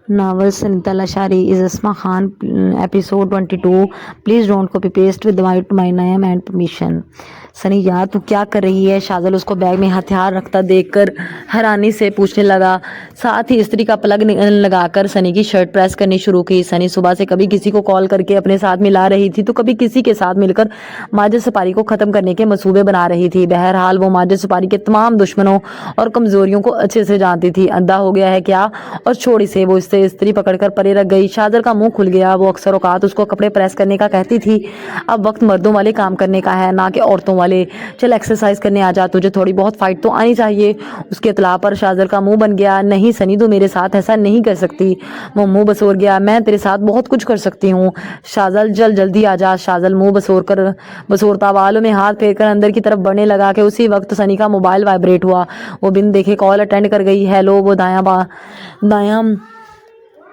Novel Sanita Lashari is Asma Khan, episode 22. Please don't copy paste without my name and permission. Sunny यार तू क्या कर रही है? शाजल उसको बैग में हथियार रखता देखकर हैरानी से पूछने लगा। साथ ही इस्त्री का प्लग लगाकर सनी की शर्ट प्रेस करनी शुरू की। सनी सुबह से कभी किसी को कॉल करके अपने साथ मिला रही थी तो कभी किसी के साथ मिलकर माजिद सपारी को खत्म करने के मंसूबे बना रही थी। बहरहाल वो माजिद सपारी के तमाम दुश्मनों और कमजोरियों को अच्छे से जानती थी। अंधा हो गया है क्या? और छोड़ी से वो इससे इस्त्री पकड़कर परे रख गई। शाजल का मुंह खुल गया। वो अक्सर औकात उसको कपड़े प्रेस करने का कहती थी। अब वक्त मर्दों वाले काम करने का है, ना कि औरतों वाले। चल एक्सरसाइज करने आ जा, तुझे थोड़ी बहुत फाइट तो आनी चाहिए। उसके इतला पर शाजल का मुंह बन गया। नहीं सनी, तू मेरे साथ ऐसा नहीं कर सकती। वो मुंह बसोर गया। मैं तेरे साथ बहुत कुछ कर सकती हूँ शाजल, जल्दी आ जा। शाजल मुंह बसोरता बालों में हाथ फेरकर अंदर की तरफ बढ़ने लगा कि उसी वक्त सनी का मोबाइल वाइब्रेट हुआ। वो बिन देखे कॉल अटेंड कर गई। हेलो। वो दायां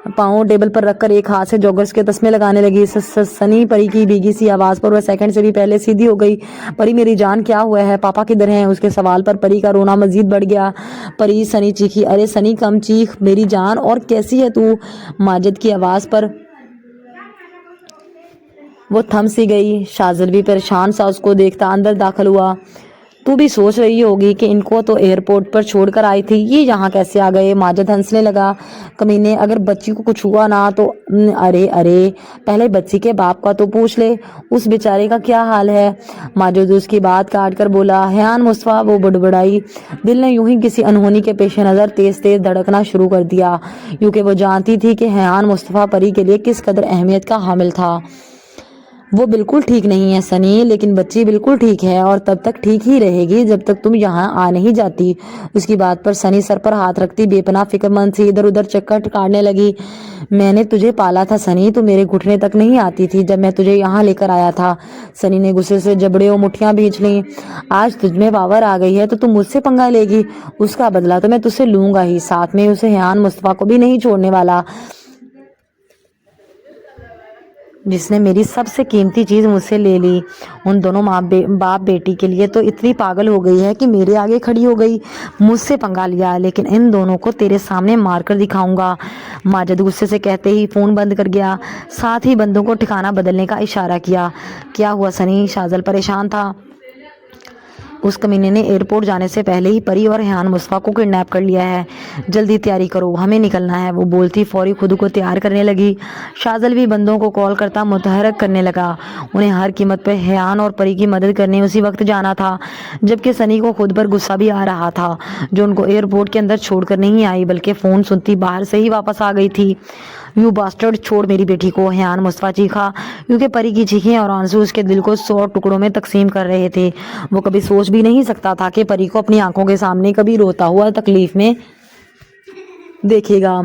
पाँव टेबल पर रखकर एक हाथ से जॉगर्स के तस्मे लगाने लगी। सनी परी की भीगी सी आवाज पर वह सेकंड से भी पहले सीधी हो गई। परी मेरी जान, क्या हुआ है? पापा किधर हैं? उसके सवाल पर परी का रोना मजीद बढ़ गया। परी, सनी चीखी। अरे सनी कम चीख मेरी जान, और कैसी है तू? माजिद की आवाज पर वो थम सी गई। शाजल भी परेशान सा उसको देखता अंदर दाखिल हुआ। तू भी सोच रही होगी कि इनको तो एयरपोर्ट पर छोड़कर आई थी, ये यहाँ कैसे आ गए? माजिद हंसने लगा। कमीने, अगर बच्ची को कुछ हुआ ना तो अरे पहले बच्ची के बाप का तो पूछ ले, उस बेचारे का क्या हाल है? माजिद उसकी बात काट कर बोला। हैयान मुस्तफा, वो बड़बड़ाई। दिल ने यूं ही किसी अनहोनी के पेश नजर तेज तेज धड़कना शुरू कर दिया, क्योंकि वो जानती थी कि हैयान मुस्तफा परी के लिए किस कदर अहमियत का हामिल था। वो बिल्कुल ठीक नहीं है सनी, लेकिन बच्ची बिल्कुल ठीक है और तब तक ठीक ही रहेगी जब तक तुम यहाँ आ नहीं जाती। उसकी बात पर सनी सर पर हाथ रखती बेपनाह फिक्रमंद सी इधर उधर चक्कर काटने लगी। मैंने तुझे पाला था सनी, तू मेरे घुटने तक नहीं आती थी जब मैं तुझे यहाँ लेकर आया था। सनी ने गुस्से से जबड़े और मुठ्ठियां भींच ली। आज तुझमें पावर आ गई है तो तुम मुझसे पंगा लेगी? उसका बदला तो मैं तुझसे लूंगा ही, साथ में उसे हैयान मुस्तफा को भी नहीं छोड़ने वाला, जिसने मेरी सबसे कीमती चीज मुझसे ले ली। उन दोनों बाप बेटी के लिए तो इतनी पागल हो गई है कि मेरे आगे खड़ी हो गई। मुझसे पंगा लिया, लेकिन इन दोनों को तेरे सामने मारकर दिखाऊंगा। माजिद गुस्से से कहते ही फोन बंद कर गया, साथ ही बंदों को ठिकाना बदलने का इशारा किया। क्या हुआ सनी? शाजल परेशान था। उस कमीने ने एयरपोर्ट जाने से पहले ही परी और हैयान मुस्तफा को किडनैप कर लिया है। जल्दी तैयारी करो, हमें निकलना है। वो बोलती फौरी खुद को तैयार करने लगी। शाजल भी बंदों को कॉल करता मुतहरक करने लगा। उन्हें हर कीमत पर हैयान और परी की मदद करने उसी वक्त जाना था, जबकि सनी को खुद पर गुस्सा भी आ रहा था, जो उनको एयरपोर्ट के अंदर छोड़कर नहीं आई बल्कि फोन सुनती बाहर से ही वापस आ गई थी। यू बास्टर्ड, छोड़ मेरी बेटी को, हैयान मुस्तफा चीखा, क्योंकि परी की चीखें और आंसू उसके दिल को 100 टुकड़ों में तकसीम कर रहे थे। वो कभी सोच भी नहीं सकता था कि परी को अपनी आंखों के सामने कभी रोता हुआ तकलीफ में देखेगा।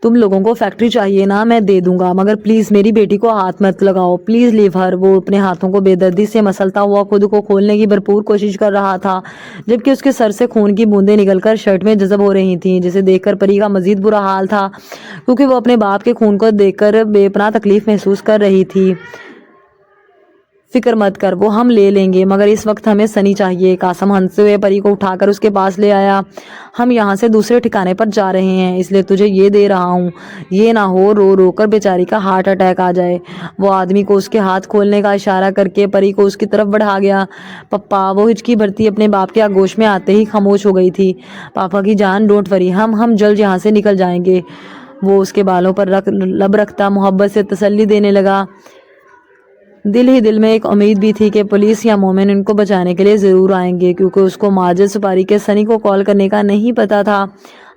तुम लोगों को फैक्ट्री चाहिए ना, मैं दे दूंगा, मगर प्लीज मेरी बेटी को हाथ मत लगाओ, प्लीज लीव हर। वो अपने हाथों को बेदर्दी से मसलता हुआ खुद को खोलने की भरपूर कोशिश कर रहा था, जबकि उसके सर से खून की बूंदें निकलकर शर्ट में जज़ब हो रही थीं, जिसे देखकर परी का मजीद बुरा हाल था, क्योंकि वो अपने बाप के खून को देखकर बेपनाह तकलीफ महसूस कर रही थी। फिक्र मत कर, वो हम ले लेंगे, मगर इस वक्त हमें सनी चाहिए। कासम हंसते हुए परी को उठाकर उसके पास ले आया। हम यहाँ से दूसरे ठिकाने पर जा रहे हैं, इसलिए तुझे ये दे रहा हूँ। ये ना हो रो रो कर बेचारी का हार्ट अटैक आ जाए। वो आदमी को उसके हाथ खोलने का इशारा करके परी को उसकी तरफ बढ़ा गया। पप्पा, वो हिचकी भरती अपने बाप के आगोश में आते ही खामोश हो गई थी। पापा की जान, डोंट वरी, हम जल्द यहाँ से निकल जाएंगे। वो उसके बालों पर लब रखता मोहब्बत से तसल्ली देने लगा। दिल ही दिल में एक उम्मीद भी थी कि पुलिस या मोमिन इनको बचाने के लिए ज़रूर आएंगे, क्योंकि उसको माजिद सुपारी के सनी को कॉल करने का नहीं पता था।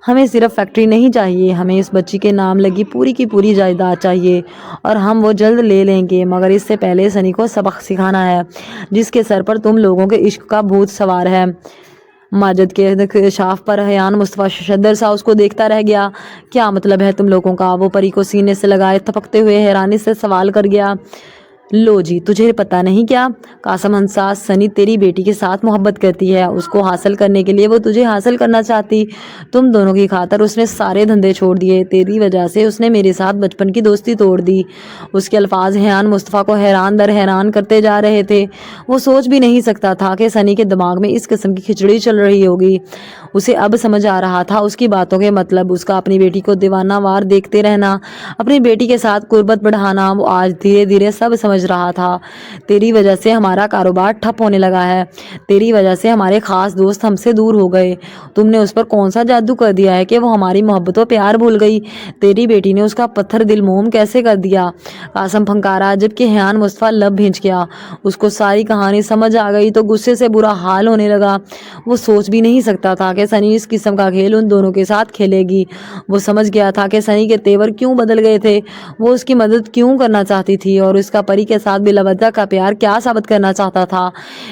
हमें सिर्फ फैक्ट्री नहीं चाहिए, हमें इस बच्ची के नाम लगी पूरी की पूरी जायदाद चाहिए, और हम वो जल्द ले लेंगे, मगर इससे पहले सनी को सबक सिखाना है, जिसके सर पर तुम लोगों के इश्क का भूत सवार है। माजिद के शाफ पर हैयान मुस्तफा शद्दर सा उसको देखता रह गया। क्या मतलब है तुम लोगों का? वो परी को सीने से लगाए थपकते हुए हैरानी से सवाल कर गया। लो जी, तुझे पता नहीं क्या? कासम हंसा। सनी तेरी बेटी के साथ मोहब्बत करती है, उसको हासिल करने के लिए वो तुझे हासिल करना चाहती। तुम दोनों की खातिर उसने सारे धंधे छोड़ दिए, तेरी वजह से उसने मेरे साथ बचपन की दोस्ती तोड़ दी। उसके अल्फाज हैरान मुस्तफ़ा को हैरान दर हैरान करते जा रहे थे। वो सोच भी नहीं सकता था कि सनी के दिमाग में इस किस्म की खिचड़ी चल रही होगी। उसे अब समझ आ रहा था उसकी बातों के मतलब। उसका अपनी बेटी को दीवाना वार देखते रहना, अपनी बेटी के साथ कुर्बत बढ़ाना, वो आज धीरे धीरे सब समझ रहा था। तेरी वजह से हमारा कारोबार ठप होने लगा है, तेरी वजह से हमारे खास दोस्त हमसे दूर हो गए। तुमने उस पर कौन सा जादू कर दिया है कि वो हमारी मोहब्बत और प्यार भूल गई? तेरी बेटी ने उसका पत्थर दिल मोम कैसे कर दिया? कासम फंकारा, जबकि हैयान मुस्तफ़ा लब भींच गया। उसको सारी कहानी समझ आ गई तो गुस्से से बुरा हाल होने लगा। वो सोच भी नहीं सकता था कि सनी इस किस्म का खेल उन दोनों के साथ खेलेगी। वो समझ गया था कि सनी के तेवर क्यों बदल गए थे, वो उसकी मदद क्यों करना चाहती थी और उसका परी के साथ बिलावजह का प्यार क्या साबित करना चाहता था।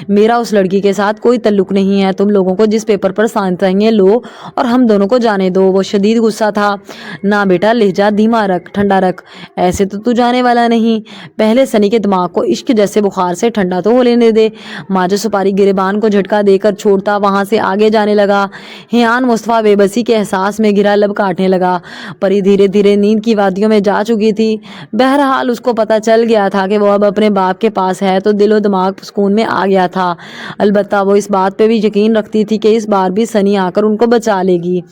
मेरा उस लड़की के साथ कोई तल्लुक नहीं है, तुम लोगों को जिस पेपर पर साइन चाहिए लो और हम दोनों को जाने दो। वो शदीद गुस्सा था। ना बेटा, लहजा धीमा रख, ठंडा रख, ऐसे तो तू जाने वाला नहीं। पहले सनी के दिमाग को इश्क जैसे बुखार से ठंडा तो हो लेने दे। माजो सुपारी गिरेबान को झटका देकर छोड़ता वहां से आगे जाने लगा। हैयान मुस्तफ़ा बेबसी के एहसास में गिरा लब काटने लगा। परी धीरे धीरे नींद की वादियों में जा चुकी थी। बहरहाल उसको पता चल गया था कि वो अब अपने बाप के पास है तो दिलो दिमाग सुकून में आ गया था। अलबत्ता वो इस बात पे भी यकीन रखती थी कि इस बार भी सनी आकर उनको बचा लेगी।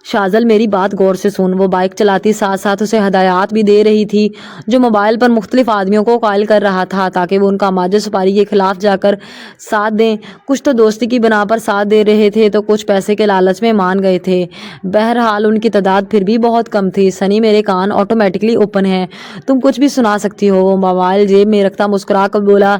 शाजल, मेरी बात गौर से सुन। वो बाइक चलाती साथ साथ उसे हदायत भी दे रही थी, जो मोबाइल पर मुख्तलिफ आदमियों को कॉल कर रहा था ताकि वो उनका माजो सुपारी के खिलाफ जाकर साथ दें। कुछ तो दोस्ती की बिना पर साथ दे रहे थे तो कुछ पैसे के लालच में मान गए थे। बहरहाल उनकी तादाद फिर भी बहुत कम थी। सनी, मेरे कान ऑटोमेटिकली ओपन है, तुम कुछ भी सुना सकती हो। वो मोबाइल जेब में रखता मुस्कुरा कर बोला।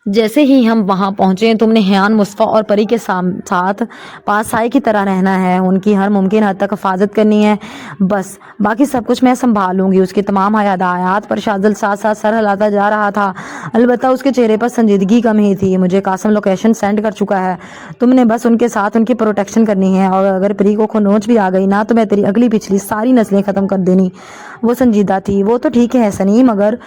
जैसे ही हम वहां पहुंचे, तुमने हैयान मुस्तफ़ा और परी के साथ पास की तरह रहना है, उनकी हर मुमकिन हद तक हिफाजत करनी है, बस बाकी सब कुछ मैं संभाल लूंगी। उसकी तमाम हदायत पर शाजल साथ साथ सर हिलाता जा रहा था। अलबत्ता उसके चेहरे पर संजीदगी कम ही थी। मुझे कासम लोकेशन सेंड कर चुका है, तुमने बस उनके साथ उनकी प्रोटेक्शन करनी है और अगर परी को खनोच भी आ गई ना तो मैं तेरी अगली पिछली सारी नस्लें खत्म कर देनी। वो संजीदा थी। वो तो ठीक है सनी, मगर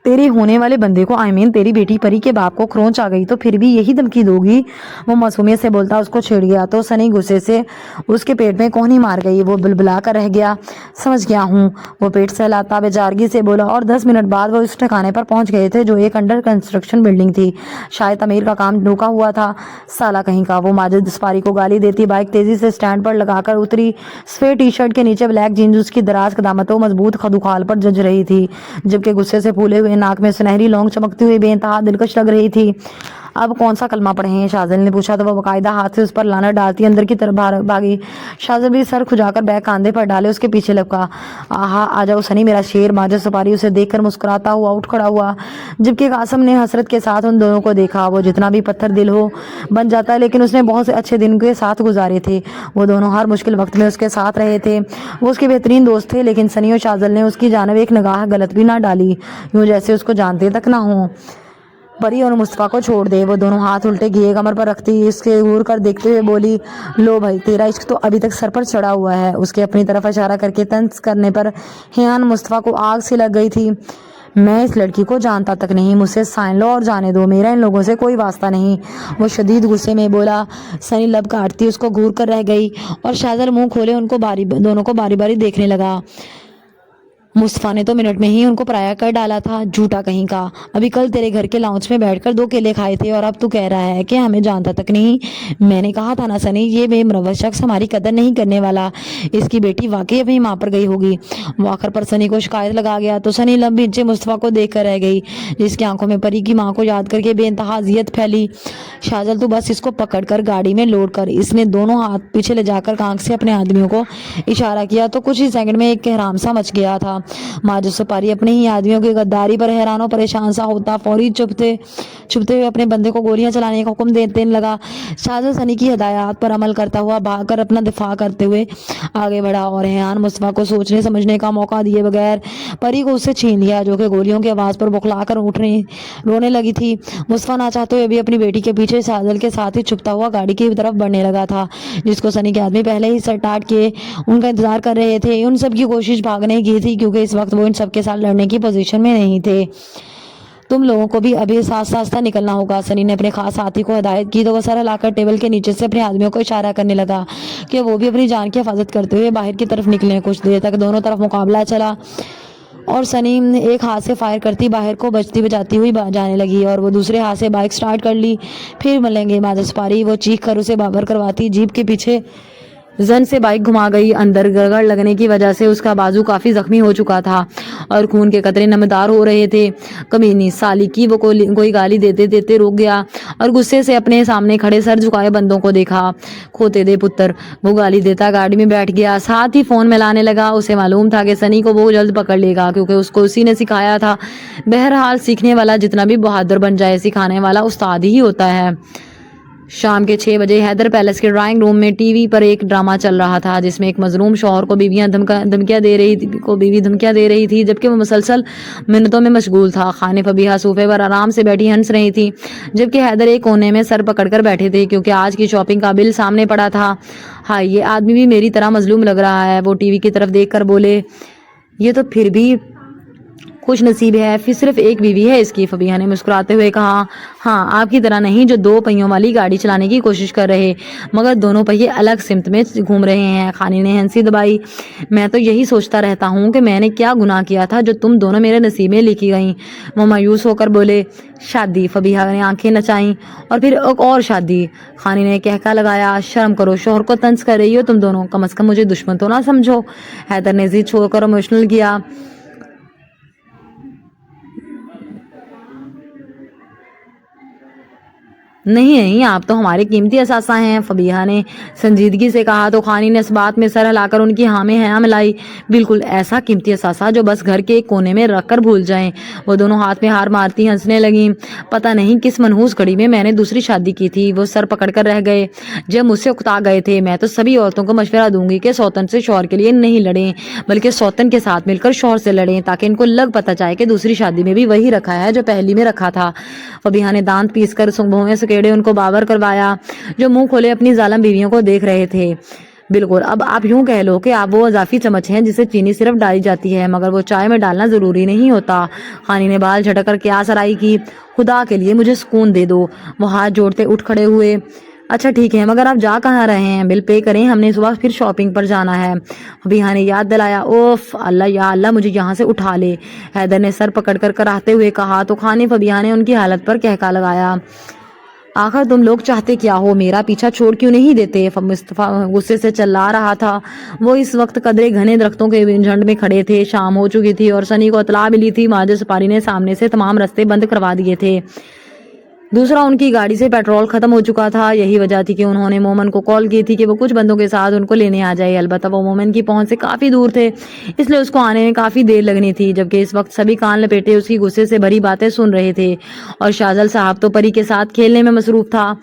तेरे होने वाले बंदे को, तेरी बेटी परी के बाप को खरोंच आ गई तो फिर भी यही धमकी दोगी? वो मासूमियत से बोलता उसको छेड़ गया तो सनी गुस्से से उसके पेट में कोहनी मार गई। वो बुलबुला कर रह गया। समझ गया हूँ, वो पेट सहलाता बेजारगी से बोला। और 10 मिनट बाद वो उस ठिकाने पर पहुंच गए थे जो एक अंडर कंस्ट्रक्शन बिल्डिंग थी। शायद तमीर का काम रुका हुआ था। साला कहीं का। वो माजिद सुपारी को गाली देती बाइक तेजी से स्टैंड पर लगाकर उतरी। सफेद टी शर्ट के नीचे ब्लैक जीन्स उसकी दराज कदामतों मजबूत खदुखाल पर जज रही थी, जबकि गुस्से से फूले हुए नाक में सुनहरी लौंग चमकती हुई बेइंतहा दिलकश लग रही थी। अब कौन सा कलमा पढ़े हैं? शाजल ने पूछा तो वह बाकायदा हाथ से उस पर लाना डालती अंदर की तरफ भागी। शाजल भी सर खुजाकर बैग कांधे पर डाले उसके पीछे लपका। आहा, आ जाओ सनी मेरा शेर। माजिद सुपारी उसे देखकर मुस्कुराता हुआ उठ खड़ा हुआ, जबकि कासम ने हसरत के साथ उन दोनों को देखा। वो जितना भी पत्थर दिल हो बन जाता है, लेकिन उसने बहुत से अच्छे दिन के साथ गुजारे थे। वो दोनों हर मुश्किल वक्त में उसके साथ रहे थे। वो उसके बेहतरीन दोस्त थे, लेकिन सनी और शाजल ने उसकी जानिब एक निगाह गलत भी ना डाली, यूं जैसे उसको जानते तक ना हो। परी और मुस्तफ़ा को छोड़ दे। वो दोनों हाथ उल्टे किए कमर पर रखती इसके घूर कर देखते हुए बोली, लो भाई, तेरा इश्क तो अभी तक सर पर चढ़ा हुआ है। उसके अपनी तरफ इशारा करके तंज करने पर हैयान मुस्तफ़ा को आग सी लग गई थी। मैं इस लड़की को जानता तक नहीं, मुझसे साइन लो और जाने दो, मेरा इन लोगों से कोई वास्ता नहीं। वो शदीद गुस्से में बोला। सनी लब काटती उसको घूर कर रह गई और शाजल मुंह खोले उनको दोनों को बारी बारी देखने लगा। मुस्तफ़ा ने तो मिनट में ही उनको पराया कर डाला था, झूठा कहीं का। अभी कल तेरे घर के लाउंज में बैठकर 2 केले खाए थे और अब तू कह रहा है कि हमें जानता तक नहीं। मैंने कहा था ना सनी, ये बेमरवत शख्स हमारी कदर नहीं करने वाला। इसकी बेटी वाकई अपनी माँ पर गई होगी। वो आखिर पर सनी को शिकायत लगा गया तो सनी लब नीचे मुस्तफ़ा को देख कर रह गई, जिसकी आंखों में परी की माँ को याद करके बेइंतहा अज़ियत फैली। शाजल, तू बस इसको पकड़ कर गाड़ी में लोड कर। इसने दोनों हाथ पीछे ले जाकर कांख से अपने आदमियों को इशारा किया तो कुछ ही सेकंड में एक कहराम सा मच गया था। माजो सुपारी अपने ही आदमियों की गद्दारी पर हैरान और परेशान सा होता फौरी छुपते हुए अपने बंदे को गोलियां चलाने का हुक्म देने लगा। शाजल सनी की हिदायत पर अमल करता हुआ भागकर अपना दिफा करते हुए आगे बढ़ा और हैयान मुस्तफ़ा को सोचने समझने का मौका दिए बगैर परी को उससे छीन लिया, जो कि गोलियों की आवाज़ पर बौखलाकर रोने लगी थी। मुस्तफ़ा ना चाहते हुए भी अपनी बेटी के पीछे शाजल के साथ ही छुपता हुआ गाड़ी की तरफ बढ़ने लगा था, जिसको सनी के आदमी पहले ही सर टाट के उनका इंतजार कर रहे थे। उन सब की कोशिश भागने की थी, क्योंकि क्योंकि इस वक्त वो इन सब के साथ लड़ने की पोजीशन में नहीं थे। तुम लोगों को भी अभी साथ साथ निकलना होगा। सनी ने अपने खास साथी को हिदायत की तो वो सर हिलाकर टेबल के नीचे से अपने आदमियों को इशारा करने लगा कि वो भी अपनी जान की हिफाजत करते हुए बाहर की तरफ निकले। कुछ देर तक दोनों तरफ मुकाबला चला और सनी एक हाथ से फायर करती बाहर को बजती बजाती हुई जाने लगी और वो दूसरे हाथ से बाइक स्टार्ट कर ली। फिर मिलेंगे माजस पारी, वो चीख कर उसे बाबर करवाती जीप के पीछे जन से बाइक घुमा गई। अंदर गड़गड़ लगने की वजह से उसका बाजू काफी जख्मी हो चुका था और खून के कतरे नमदार हो रहे थे। कमीनी साली की, वो कोई गाली देते देते रुक गया और गुस्से से अपने सामने खड़े सर झुकाए बंदों को देखा। खोते दे पुत्र, वो गाली देता गाड़ी में बैठ गया, साथ ही फोन मिलाने लगा। उसे मालूम था कि सनी को वो जल्द पकड़ लेगा क्योंकि उसको उसी ने सिखाया था। बहरहाल सीखने वाला जितना भी बहादुर बन जाए, सिखाने वाला उस्ताद ही होता है। शाम के 6 बजे हैदर पैलेस के ड्राइंग रूम में टीवी पर एक ड्रामा चल रहा था जिसमें एक मजलूम शौहर को बीवी धमकियां दे रही थी जबकि वो मुसलसल मिन्नतों में मशगूल था। खाने फबीहा सोफे पर आराम से बैठी हंस रही थी जबकि हैदर एक कोने में सर पकड़कर बैठे थे क्योंकि आज की शॉपिंग का बिल सामने पड़ा था। हाँ, ये आदमी भी मेरी तरह मजलूम लग रहा है, वो टीवी की तरफ देखकर बोले। ये तो फिर भी खुश नसीब है, फिर सिर्फ एक बीवी है इसकी। फबीहा ने मुस्कुराते हुए कहा, हाँ आपकी तरह नहीं जो 2 पहियों वाली गाड़ी चलाने की कोशिश कर रहे मगर दोनों पहिए अलग सिमत में घूम रहे हैं। खानी ने हंसी दबाई। मैं तो यही सोचता रहता हूँ कि मैंने क्या गुनाह किया था जो तुम दोनों मेरे नसीब में लिखी गई। वो मायूस होकर बोले, शादी। फबीहा ने आंखें नचाई। और फिर एक और शादी। खानी ने कहका लगाया, शर्म करो, शोहर को तंज कर रही हो तुम दोनों, कम से कम मुझे दुश्मन तो ना समझो। हैदर ने जिद छोड़कर इमोशनल किया। नहीं नहीं, आप तो हमारे कीमती असासा हैं, फबीहा ने संजीदगी से कहा तो खानी ने इस बात में सर हिलाकर उनकी हाँ में हाँ मिलाई। बिल्कुल ऐसा कीमती असासा जो बस घर के एक कोने में रख कर भूल जाएं। वो दोनों हाथ में हार मारती हंसने लगी। पता नहीं किस मनहूस घड़ी में मैंने दूसरी शादी की थी। वो सर पकड़ कर रह गए जब मुझसे उकता गए थे। मैं तो सभी औरतों को मशवरा दूंगी कि सौतन से शौहर के लिए नहीं लड़ें बल्कि सौतन के साथ मिलकर शौहर से लड़ें ताकि इनको लग पता जाए कि दूसरी शादी में भी वही रखा है जो पहली में रखा था। फबीहा ने दांत पीस कर सुंघों सकेड़े उनको बाबर करवाया जो मुंह खोले अपनी जालिम बीवियों को देख रहे थे। बिल्कुल, अब आप यूं कह लो कि आप वो अजाफी चम्मच हैं जिसे चीनी सिर्फ डाली जाती है मगर वो चाय में डालना जरूरी नहीं होता। खानी ने बाल झटक कर क्या सराई की। खुदा के लिए मुझे सुकून दे दो। वो हाथ जोड़ते उठ खड़े हुए। अच्छा ठीक है, मगर आप जा कहाँ रहे हैं? बिल पे करें, हमने सुबह फिर शॉपिंग पर जाना है। फबीहा ने याद दिलाया। ओफ अल्लाह, या अल्लाह मुझे यहाँ से उठा ले, हैदर ने सर पकड़कर कराहते हुए कहा तो खानी फबीहा ने उनकी हालत पर कहका लगाया। आखिर तुम लोग चाहते क्या हो? मेरा पीछा छोड़ क्यों नहीं देते? मुस्तफा गुस्से से चिल्ला रहा था। वो इस वक्त कदरे घने दरख्तों के झुंड में खड़े थे। शाम हो चुकी थी और सनी को इतला मिली थी माजिद सपारी ने सामने से तमाम रास्ते बंद करवा दिए थे। दूसरा, उनकी गाड़ी से पेट्रोल खत्म हो चुका था। यही वजह थी कि उन्होंने मोमन को कॉल की थी कि वो कुछ बंदों के साथ उनको लेने आ जाए। अलबत्ता वो मोमन की पहुंच से काफी दूर थे इसलिए उसको आने में काफी देर लगनी थी। जबकि इस वक्त सभी कान लपेटे उसकी गुस्से से भरी बातें सुन रहे थे और शाजल साहब तो परी के साथ खेलने में मसरूफ था।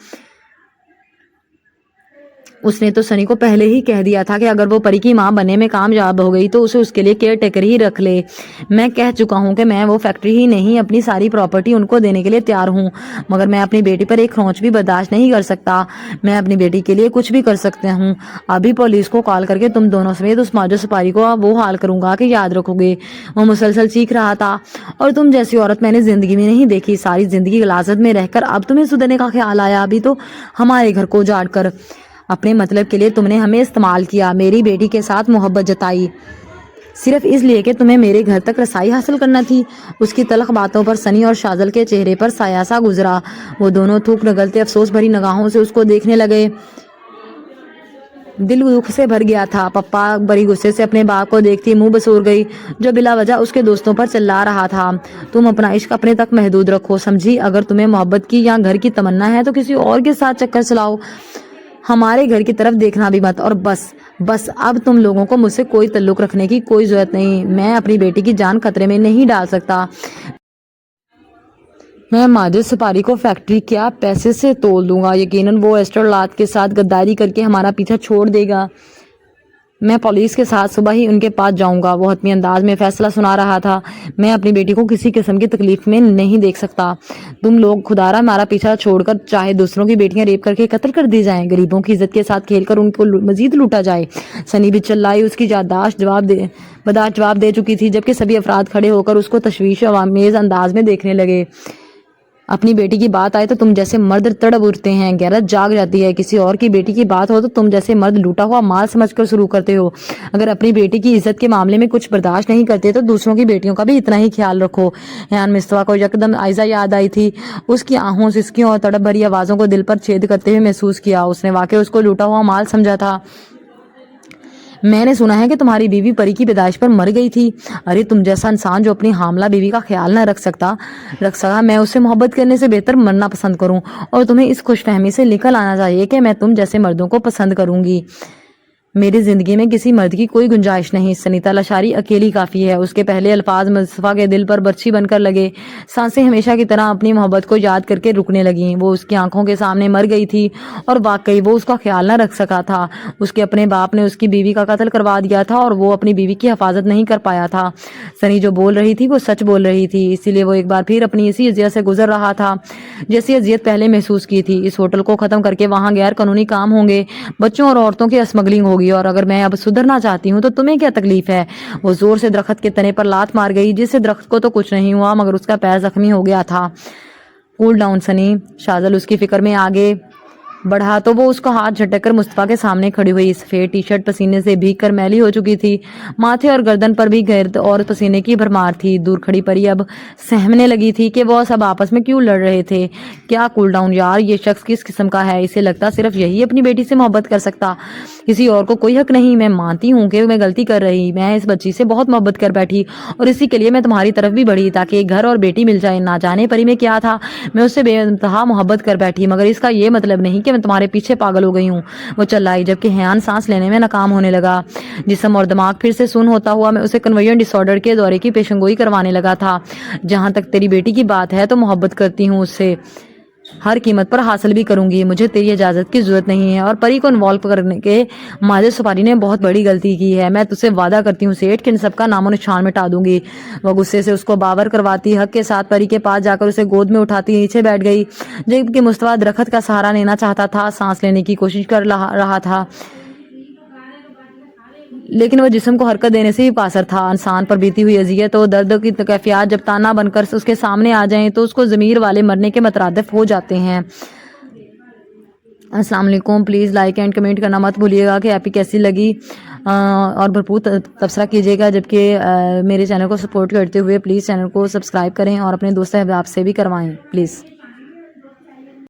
उसने तो सनी को पहले ही कह दिया था कि अगर वो परी की माँ बनने में कामयाब हो गई तो उसे उसके लिए केयर टेकर ही रख ले। मैं कह चुका हूँ कि मैं वो फैक्ट्री ही नहीं अपनी सारी प्रॉपर्टी उनको देने के लिए तैयार हूँ मगर मैं अपनी बेटी पर एक खरोंच भी बर्दाश्त नहीं कर सकता। मैं अपनी बेटी के लिए कुछ भी कर सकता हूँ। अभी पुलिस को कॉल करके तुम दोनों समेत उस माजो सपारी को वो हाल करूंगा कि याद रखोगे। वो मुसलसल चीख रहा था। और तुम जैसी औरत मैंने जिंदगी में नहीं देखी। सारी जिंदगी गलाजत में रहकर अब तुम्हें सुधरने का ख्याल आया? अभी तो हमारे घर को उजाड़ कर अपने मतलब के लिए तुमने हमें इस्तेमाल किया, मेरी बेटी के साथ मोहब्बत जताई सिर्फ इसलिए कि तुम्हें मेरे घर तक रसाई हासिल करना थी। उसकी तलख बातों पर सनी और शाजल के चेहरे पर साया सा गुजरा। वो दोनों थूक निगलते अफसोस भरी निगाहों से उसको देखने लगे। दिल दुख से भर गया था। पप्पा बड़ी गुस्से से अपने बाप को देखती मुंह बसूर गई जो बिला वजह उसके दोस्तों पर चिल्ला रहा था। तुम अपना इश्क अपने तक महदूद रखो, समझी? अगर तुम्हें मोहब्बत की या घर की तमन्ना है तो किसी और के साथ चक्कर चलाओ, हमारे घर की तरफ देखना भी मत। और बस अब तुम लोगों को मुझसे कोई ताल्लुक रखने की कोई जरूरत नहीं। मैं अपनी बेटी की जान खतरे में नहीं डाल सकता। मैं माजिद सपारी को फैक्ट्री क्या पैसे से तोल दूंगा। यकीनन वो एस्ट्रोलात के साथ गद्दारी करके हमारा पीछा छोड़ देगा। میں پولیس کے ساتھ صبح ہی ان کے پاس جاؤں گا۔ وہ حتمی انداز میں فیصلہ سنا رہا تھا۔ میں اپنی بیٹی کو کسی قسم کی تکلیف میں نہیں دیکھ سکتا۔ تم لوگ خدارا ہمارا پیچھا چھوڑ کر چاہے دوسروں کی بیٹیاں ریپ کر کے قتل کر دی جائیں، غریبوں کی عزت کے ساتھ کھیل کر ان کو مزید لوٹا جائے۔ سنی بھی چلائی، اس کی یادداشت جواب دے چکی تھی، جبکہ سبھی افراد کھڑے ہو کر اس کو تشویش آمیز انداز میں دیکھنے لگے۔ اپنی بیٹی کی بات آئے تو تم جیسے مرد تڑپ اٹھتے ہیں، غیرت جاگ جاتی ہے۔ کسی اور کی بیٹی کی بات ہو تو تم جیسے مرد لوٹا ہوا مال سمجھ کر شروع کرتے ہو۔ اگر اپنی بیٹی کی عزت کے معاملے میں کچھ برداشت نہیں کرتے تو دوسروں کی بیٹیوں کا بھی اتنا ہی خیال رکھو۔ حیان مصطفیٰ کو یکدم عائزہ یاد آئی تھی۔ اس کی آہوں، سسکیوں اور تڑپ بھری آوازوں کو دل پر چھید کرتے ہوئے محسوس کیا۔ اس نے واقعی اس کو لوٹا ہوا مال سمجھا تھا۔ میں نے سنا ہے کہ تمہاری بیوی پری کی پیدائش پر مر گئی تھی۔ ارے تم جیسا انسان جو اپنی حاملہ بیوی کا خیال نہ رکھ سکا، میں اس سے محبت کرنے سے بہتر مرنا پسند کروں، اور تمہیں اس خوش فہمی سے نکل آنا چاہیے کہ میں تم جیسے مردوں کو پسند کروں گی۔ میری زندگی میں کسی مرد کی کوئی گنجائش نہیں۔ سنیتا لاشاری اکیلی کافی ہے۔ اس کے پہلے الفاظ مصطفیٰ کے دل پر برچھی بن کر لگے۔ سانسیں ہمیشہ کی طرح اپنی محبت کو یاد کر کے رکنے لگیں۔ وہ اس کی آنکھوں کے سامنے مر گئی تھی، اور واقعی وہ اس کا خیال نہ رکھ سکا تھا۔ اس کے اپنے باپ نے اس کی بیوی کا قتل کروا دیا تھا، اور وہ اپنی بیوی کی حفاظت نہیں کر پایا تھا۔ سنی جو بول رہی تھی وہ سچ بول رہی تھی، اسی لیے وہ ایک بار پھر اپنی اسی اذیت سے گزر رہا تھا جیسی اذیت پہلے محسوس کی تھی۔ اس ہوٹل کو ختم کر کے وہاں غیر قانونی کام ہوں گے، بچوں اور عورتوں کی اسمگلنگ ہوگی، اور اگر میں اب سدھرنا چاہتی ہوں تو تمہیں کیا تکلیف ہے؟ وہ زور سے درخت کے تنے پر لات مار گئی، جس سے درخت کو تو کچھ نہیں ہوا مگر اس کا پیر زخمی ہو گیا تھا۔ کول ڈاؤن سنی، شاذل اس کی فکر میں آگے بڑھا تو وہ اس کا ہاتھ جھٹک کر مصطفیٰ کے سامنے کھڑی ہوئی۔ سفید ٹی شرٹ پسینے سے بھیگ کر میلی ہو چکی تھی، ماتھے اور گردن پر بھی گرد اور پسینے کی بھرمار تھی۔ دور کھڑی پری اب سہمنے لگی تھی کہ وہ سب آپس میں کیوں لڑ رہے تھے۔ کیا کول ڈاؤن یار، یہ شخص کس قسم کا ہے؟ اسے لگتا صرف یہی اپنی بیٹی سے محبت کر سکتا، کسی اور کو کوئی حق نہیں۔ میں مانتی ہوں کہ میں غلطی کر رہی، میں اس بچی سے بہت محبت کر بیٹھی، اور اسی کے لیے میں تمہاری طرف بھی بڑھی تاکہ ایک گھر اور بیٹی مل جائے۔ نہ جانے پری میں کیا تھا، میں اس سے بے انتہا محبت کر بیٹھی، مگر اس کا یہ مطلب نہیں کہ میں تمہارے پیچھے پاگل ہو گئی ہوں۔ وہ چلائی، جبکہ حیان سانس لینے میں ناکام ہونے لگا۔ جسم اور دماغ پھر سے سن ہوتا ہوا میں اسے کنورژن ڈس آرڈر کے دورے کی پیشنگوئی کروانے لگا تھا۔ جہاں تک تیری بیٹی کی بات ہے تو محبت کرتی ہوں اس سے، ہر قیمت پر حاصل بھی کروں گی۔ مجھے تیری اجازت کی ضرورت نہیں ہے، اور پری کو انوالو کرنے کے ماجد سپاری نے بہت بڑی غلطی کی ہے۔ میں تجھ سے وعدہ کرتی ہوں سیٹھ کہ ان سب کا نام و نشان مٹا دوں گی۔ وہ غصے سے اس کو باور کرواتی حق کے ساتھ پری کے پاس جا کر اسے گود میں اٹھاتی نیچے بیٹھ گئی، جبکہ مصطفیٰ درخت کا سہارا لینا چاہتا تھا، سانس لینے کی کوشش کر رہا تھا، لیکن وہ جسم کو حرکت دینے سے ہی قاصر تھا۔ انسان پر بیتی ہوئی اذیت اور درد کی کیفیات جب تانا بن کر اس کے سامنے آ جائیں تو اس کو ضمیر والے مرنے کے مترادف ہو جاتے ہیں۔ السلام علیکم، پلیز لائک اینڈ کمنٹ کرنا مت بھولیے گا کہ ایپی کیسی لگی، اور بھرپور تبصرہ کیجیے گا، جبکہ میرے چینل کو سپورٹ کرتے ہوئے پلیز چینل کو سبسکرائب کریں اور اپنے دوست احباب سے بھی کروائیں پلیز۔